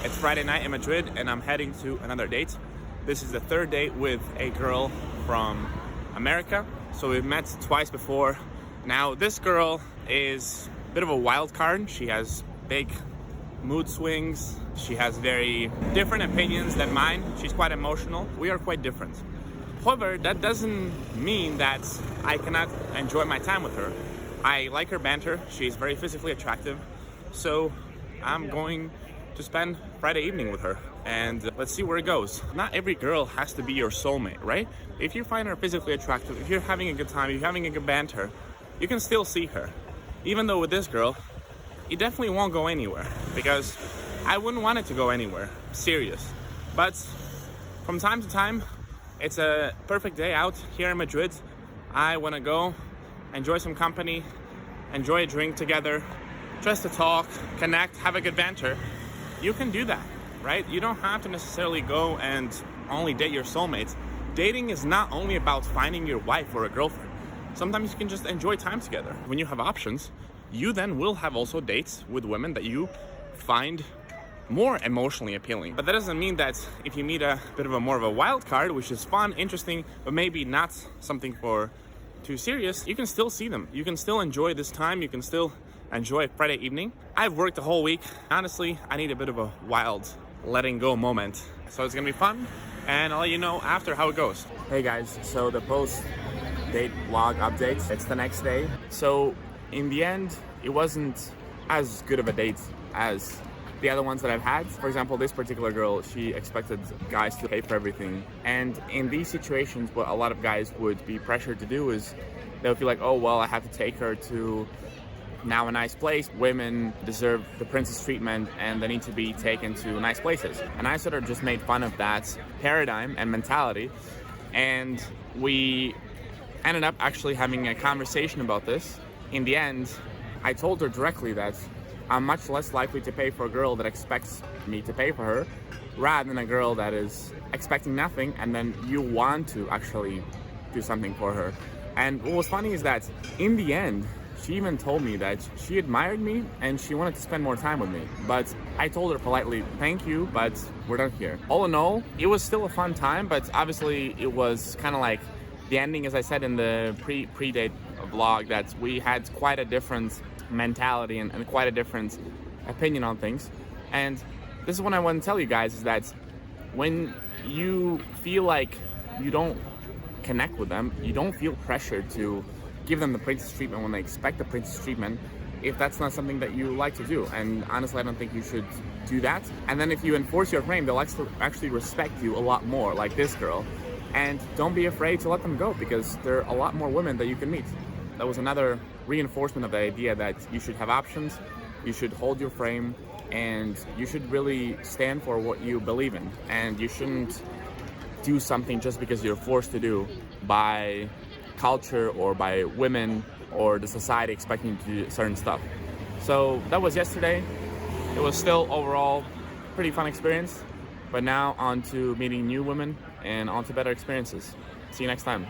It's Friday night in Madrid and I'm heading to another date. This is the third date with a girl from America. So we've met twice before. Now this girl is a bit of a wild card. She has big mood swings. She has very different opinions than mine. She's quite emotional. We are quite different. However, that doesn't mean that I cannot enjoy my time with her. I like her banter. She's very physically attractive. So I'm going to spend Friday evening with her and let's see where it goes. Not every girl has to be your soulmate, right? If you find her physically attractive, if you're having a good time, if you're having a good banter, you can still see her. Even though with this girl, it definitely won't go anywhere because I wouldn't want it to go anywhere, serious. But from time to time, it's a perfect day out here in Madrid. I want to go enjoy some company, enjoy a drink together, just to talk, connect, have a good banter. You can do that, right? You don't have to necessarily go and only date your soulmates. Dating is not only about finding your wife or a girlfriend. Sometimes you can just enjoy time together. When you have options, you then will have also dates with women that you find more emotionally appealing. But that doesn't mean that if you meet a bit of a more of a wild card, which is fun, interesting, but maybe not something for too serious, you can still see them. You can still enjoy this time. You can still enjoy Friday evening. I've worked the whole week. Honestly, I need a bit of a wild letting go moment. So it's gonna be fun and I'll let you know after how it goes. Hey guys, so the post-date vlog updates, it's the next day. So in the end, it wasn't as good of a date as the other ones that I've had. For example, this particular girl, she expected guys to pay for everything. And in these situations, what a lot of guys would be pressured to do is they'll feel like, oh, well, I have to take her to now a nice place. Women deserve the princess treatment and they need to be taken to nice places. And I sort of just made fun of that paradigm and mentality. And we ended up actually having a conversation about this. In the end, I told her directly that I'm much less likely to pay for a girl that expects me to pay for her rather than a girl that is expecting nothing and then you want to actually do something for her. And what was funny is that in the end, she even told me that she admired me and she wanted to spend more time with me. But I told her politely, thank you, but we're done here. All in all, it was still a fun time, but obviously it was kind of like the ending, as I said in the pre-date vlog, that we had quite a different mentality and quite a different opinion on things. And this is what I want to tell you guys, is that when you feel like you don't connect with them, you don't feel pressured to give them the princess treatment when they expect the princess treatment if that's not something that you like to do. And honestly, I don't think you should do that. And then if you enforce your frame, they'll actually respect you a lot more, like this girl. And don't be afraid to let them go because there are a lot more women that you can meet. That was another reinforcement of the idea that you should have options, you should hold your frame, and you should really stand for what you believe in. And you shouldn't do something just because you're forced to do by culture or by women or the society expecting you to do certain stuff. So that was yesterday. It was still overall pretty fun experience, but now on to meeting new women and on to better experiences. See you next time.